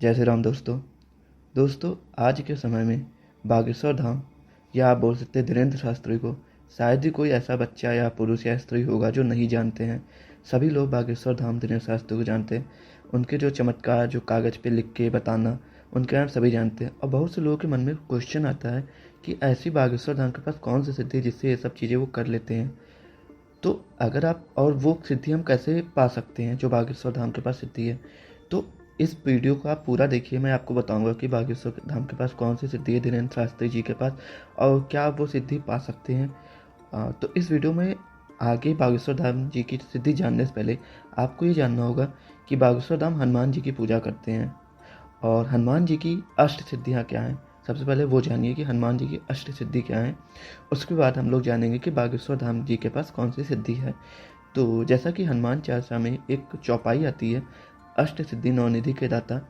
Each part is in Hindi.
जय श्री राम दोस्तों आज के समय में बागेश्वर धाम या आप बोल सकते हैं धीरेन्द्र शास्त्री को शायद ही कोई ऐसा बच्चा या पुरुष या स्त्री होगा जो नहीं जानते हैं। सभी लोग बागेश्वर धाम धीरेन्द्र शास्त्री को जानते हैं। उनके जो चमत्कार जो कागज़ पे लिख के बताना उनके नाम सभी जानते हैं। और बहुत से लोगों के मन में क्वेश्चन आता है कि ऐसी बागेश्वर धाम के पास कौन सी सिद्धि है जिससे ये सब चीज़ें वो कर लेते हैं। तो अगर आप और वो सिद्धि हम कैसे पा सकते हैं जो बागेश्वर धाम के पास सिद्धि है, तो इस वीडियो को आप पूरा देखिए। मैं आपको बताऊंगा कि बागेश्वर धाम के पास कौन सी सिद्धि है धीरेन्द्र शास्त्री जी के पास और क्या आप वो सिद्धि पा सकते हैं। तो इस वीडियो में आगे बागेश्वर धाम जी की सिद्धि जानने से पहले आपको ये जानना होगा कि बागेश्वर धाम हनुमान जी की पूजा करते हैं और हनुमान जी की अष्ट सिद्धियाँ क्या हैं। सबसे पहले वो जानिए कि हनुमान जी की अष्ट सिद्धि क्या है। उसके बाद हम लोग जानेंगे कि बागेश्वर धाम जी के पास कौन सी सिद्धि है। तो जैसा कि हनुमान चालीसा में एक चौपाई आती है, अष्ट सिद्धि नवनिधि के दाता।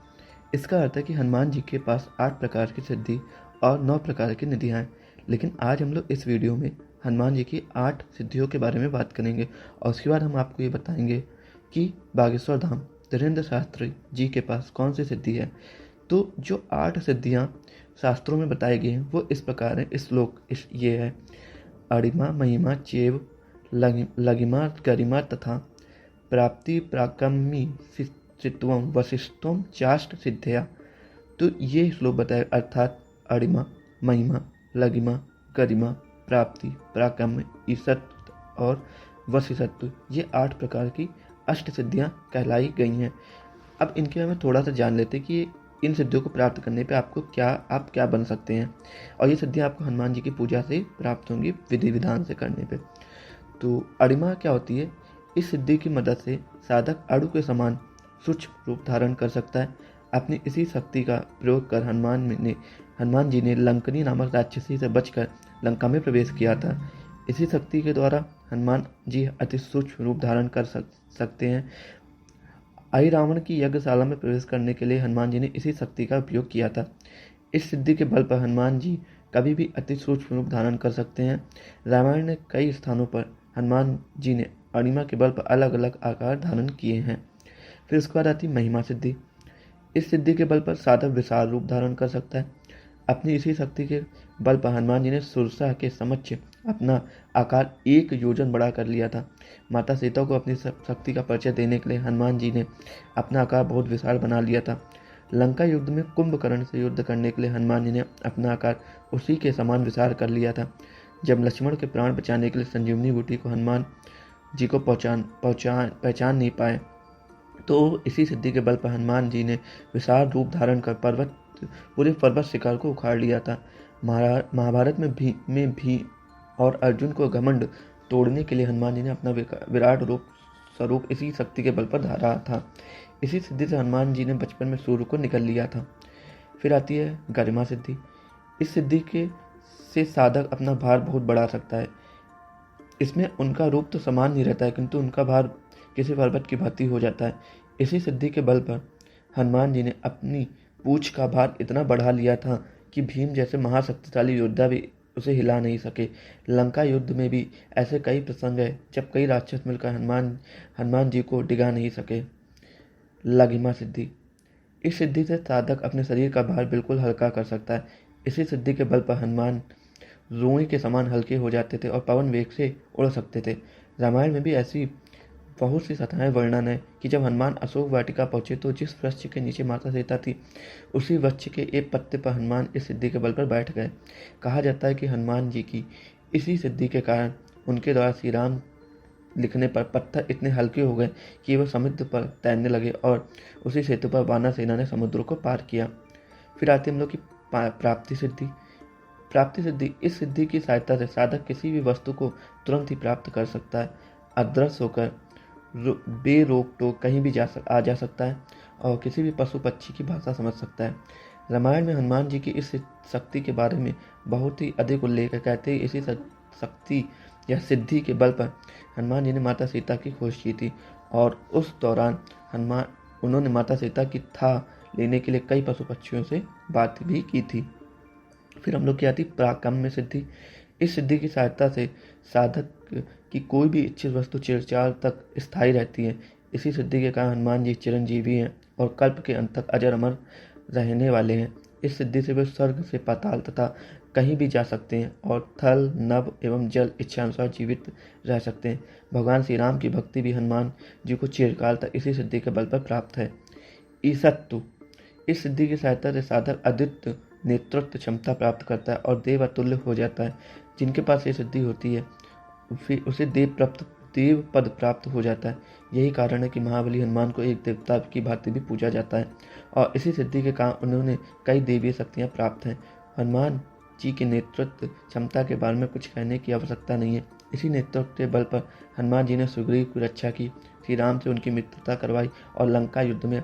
इसका अर्थ है कि हनुमान जी के पास 8 प्रकार की सिद्धि और 9 प्रकार की निधियाँ हैं। लेकिन आज हम लोग इस वीडियो में हनुमान जी की 8 सिद्धियों के बारे में बात करेंगे और उसके बाद हम आपको ये बताएंगे कि बागेश्वर धाम धीरेन्द्र शास्त्री जी के पास कौन सी सिद्धि है। तो जो 8 सिद्धियाँ शास्त्रों में बताई गई हैं वो इस प्रकार है। ये है अणिमा महिमा चेव लगिमा गरिमा तथा प्राप्ति प्राकम्मी चित्वम वशिष्ठम चाष्ट सिद्धिया। तो ये श्लोक बताए अर्थात अणिमा महिमा लगिमा गरिमा प्राप्ति प्राकम्य ईसत और वशिष्ठत्व, ये 8 प्रकार की अष्ट सिद्धियाँ कहलाई गई हैं। अब इनके बारे में थोड़ा सा जान लेते हैं कि इन सिद्धियों को प्राप्त करने पे आप क्या बन सकते हैं और ये सिद्धियाँ आपको हनुमान जी की पूजा से प्राप्त होंगी विधि विधान से करने पे। तो अणिमा क्या होती है? इस सिद्धि की मदद से साधक अणु के समान सूक्ष्म रूप धारण कर सकता है। अपनी इसी शक्ति का प्रयोग कर हनुमान जी ने लंकनी नामक राक्षसी से बचकर लंका में प्रवेश किया था। इसी शक्ति के द्वारा हनुमान जी अति सूक्ष्म रूप धारण कर सकते हैं। आई रावण की यज्ञशाला में प्रवेश करने के लिए हनुमान जी ने इसी शक्ति का उपयोग किया था। इस सिद्धि के बल पर हनुमान जी कभी भी अति सूक्ष्म रूप धारण कर सकते हैं। रामायण ने कई स्थानों पर हनुमान जी ने अणिमा के बल पर अलग अलग आकार धारण किए हैं। फिर उसके बाद आती महिमा सिद्धि। इस सिद्धि के बल पर साधक विशाल रूप धारण कर सकता है। अपनी इसी शक्ति के बल पर हनुमान जी ने सुरसा के समक्ष अपना आकार 1 योजन बड़ा कर लिया था। माता सीता को अपनी शक्ति का परिचय देने के लिए हनुमान जी ने अपना आकार बहुत विशाल बना लिया था। लंका युद्ध में कुंभकर्ण से युद्ध करने के लिए हनुमान जी ने अपना आकार उसी के समान विशाल कर लिया था। जब लक्ष्मण के प्राण बचाने के लिए संजीवनी बूटी को हनुमान जी को पहचान नहीं पाए, तो इसी सिद्धि के बल पर हनुमान जी ने विशाल रूप धारण कर पूरे पर्वत शिखर को उखाड़ लिया था। महाभारत में भी और अर्जुन को घमंड तोड़ने के लिए हनुमान जी ने अपना विराट स्वरूप इसी शक्ति के बल पर धारा था। इसी सिद्धि से हनुमान जी ने बचपन में सूर्य को निकल लिया था। फिर आती है गरिमा सिद्धि। इस सिद्धि से साधक अपना भार बहुत बढ़ा सकता है। इसमें उनका रूप तो समान नहीं रहता है किंतु उनका भार किसी पर्वत की भांति हो जाता है। इसी सिद्धि के बल पर हनुमान जी ने अपनी पूंछ का भार इतना बढ़ा लिया था कि भीम जैसे महाशक्तिशाली योद्धा भी उसे हिला नहीं सके। लंका युद्ध में भी ऐसे कई प्रसंग है जब कई राक्षस मिलकर हनुमान जी को डिगा नहीं सके। लघिमा सिद्धि। इस सिद्धि से साधक अपने शरीर का भार बिल्कुल हल्का कर सकता है। इसी सिद्धि के बल पर हनुमान रुई के समान हल्के हो जाते थे और पवन वेग से उड़ सकते थे। रामायण में भी ऐसी बहुत सी कथाएं वर्णन है कि जब हनुमान अशोक वाटिका पहुंचे तो जिस वृक्ष के नीचे माता सीता थी उसी वृक्ष के एक पत्ते पर हनुमान इस सिद्धि के बल पर बैठ गए। कहा जाता है कि हनुमान जी की इसी सिद्धि के कारण उनके द्वारा श्री राम लिखने पर पत्थर इतने हल्के हो गए कि वह समुद्र पर तैरने लगे और उसी सेतु पर वानर सेना ने समुद्र को पार किया। फिर आती हम लोग की प्राप्ति सिद्धि। प्राप्ति सिद्धि। इस सिद्धि की सहायता से साधक किसी भी वस्तु को तुरंत ही प्राप्त कर सकता है। अदृश्य होकर बेरोक टोक कहीं भी आ जा सकता है और किसी भी पशु पक्षी की भाषा समझ सकता है। रामायण में हनुमान जी की इस शक्ति के बारे में बहुत ही अधिक उल्लेख है। कहते हैं इसी शक्ति या सिद्धि के बल पर हनुमान जी ने माता सीता की खोज की थी और उस दौरान उन्होंने माता सीता की था लेने के लिए कई पशु पक्षियों से बात भी की थी। फिर हम लोग की आती प्राकम्य सिद्धि। इस सिद्धि की सहायता से साधक की कोई भी इच्छित वस्तु चिरकाल तक स्थायी रहती है। इसी सिद्धि के कारण हनुमान जी चिरंजीवी हैं और कल्प के अंत तक अजर अमर रहने वाले हैं। इस सिद्धि से वे स्वर्ग से पाताल तथा कहीं भी जा सकते हैं और थल, नभ एवं जल इच्छानुसार जीवित रह सकते हैं। भगवान श्री राम की भक्ति भी हनुमान जी को चिरकाल तक इसी सिद्धि के बल पर प्राप्त है। ईसत्तु, इस सिद्धि की सहायता से साधक अद्वितीय नेतृत्व क्षमता प्राप्त करता है और देव अतुल्य हो जाता है। जिनके पास ये सिद्धि होती है उसे देव पद प्राप्त हो जाता है। यही कारण है कि महाबली हनुमान को एक देवता की भांति भी पूजा जाता है और इसी सिद्धि के कारण उन्होंने कई देवीय शक्तियाँ प्राप्त हैं। हनुमान जी के नेतृत्व क्षमता के बारे में कुछ कहने की आवश्यकता नहीं है। इसी नेतृत्व के बल पर हनुमान जी ने सुग्रीव की रक्षा की, श्री राम से उनकी मित्रता करवाई और लंका युद्ध में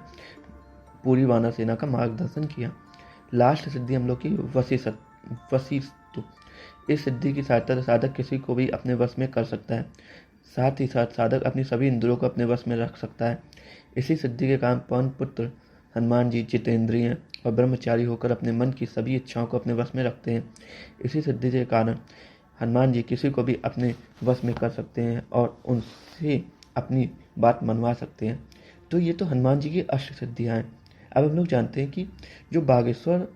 पूरी वानर सेना का मार्गदर्शन किया। लास्ट सिद्धि हम लोग की वशिष्ठ। इस सिद्धि की सहायता से साधक किसी को भी अपने वश में कर सकता है। साथ ही साथ साधक अपनी सभी इंद्रियों को अपने वश में रख सकता है। इसी सिद्धि के कारण पवन पुत्र हनुमान जी जितेंद्रिय और ब्रह्मचारी होकर अपने मन की सभी इच्छाओं को अपने वश में रखते हैं। इसी सिद्धि के कारण हनुमान जी किसी को भी अपने वश में कर सकते हैं और उनसे अपनी बात मनवा सकते हैं। तो ये तो हनुमान जी की अष्ट सिद्धियाँ हैं। अब हम लोग जानते हैं कि जो बागेश्वर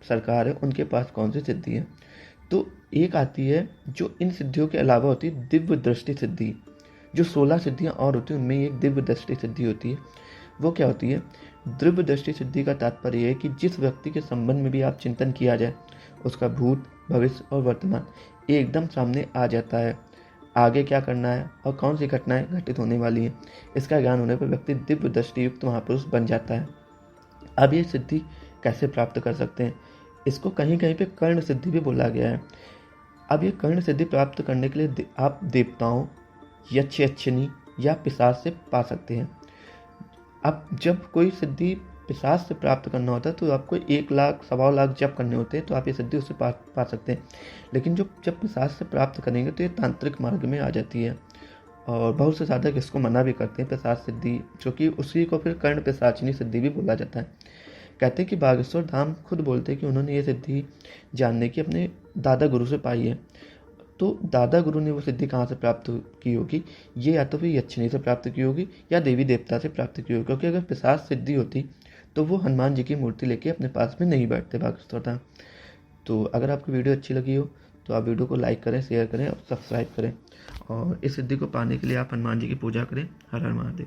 सरकार है उनके पास कौन सी सिद्धि है। तो एक आती है जो इन सिद्धियों के अलावा होती है दिव्य दृष्टि सिद्धि। जो 16 सिद्धियाँ और होती हैं उनमें एक दिव्य दृष्टि सिद्धि होती है। वो क्या होती है? दिव्य दृष्टि सिद्धि का तात्पर्य है कि जिस व्यक्ति के संबंध में भी आप चिंतन किया जाए उसका भूत, भविष्य और वर्तमान एकदम सामने आ जाता है। आगे क्या करना है और कौन सी घटनाएं घटित होने वाली हैं, इसका ज्ञान होने पर व्यक्ति दिव्य दृष्टि युक्त महापुरुष बन जाता है। अब ये सिद्धि कैसे प्राप्त कर सकते हैं? इसको कहीं कहीं पे कर्ण सिद्धि भी बोला गया है। अब ये कर्ण सिद्धि प्राप्त करने के लिए आप देवताओं, यक्ष यक्षिणी या पिशाच से पा सकते हैं। अब जब कोई सिद्धि पिशाच से प्राप्त करना होता है तो आपको 1 लाख, 1.25 लाख जप करने होते हैं, तो आप ये सिद्धि उससे पा सकते हैं। लेकिन जब पिशाच से प्राप्त करेंगे तो ये तांत्रिक मार्ग में आ जाती है और बहुत से साधक इसको मना भी करते हैं पिशाच सिद्धि, क्योंकि उसी को फिर कर्ण पिशाचिनी सिद्धि भी बोला जाता है। कहते हैं कि बागेश्वर धाम खुद बोलते हैं कि उन्होंने ये सिद्धि जानने की अपने दादा गुरु से पाई है। तो दादा गुरु ने वो सिद्धि कहाँ से प्राप्त की होगी? ये या तो फिर यक्षिणी से प्राप्त की होगी या देवी देवता से प्राप्त की होगी, क्योंकि अगर पिशाच सिद्धि होती तो वो हनुमान जी की मूर्ति लेके अपने पास में नहीं बैठते बागेश्वर धाम। तो अगर आपको वीडियो अच्छी लगी हो तो आप वीडियो को लाइक करें, शेयर करें और सब्सक्राइब करें और इस सिद्धि को पाने के लिए आप हनुमान जी की पूजा करें। हर हर महादेव।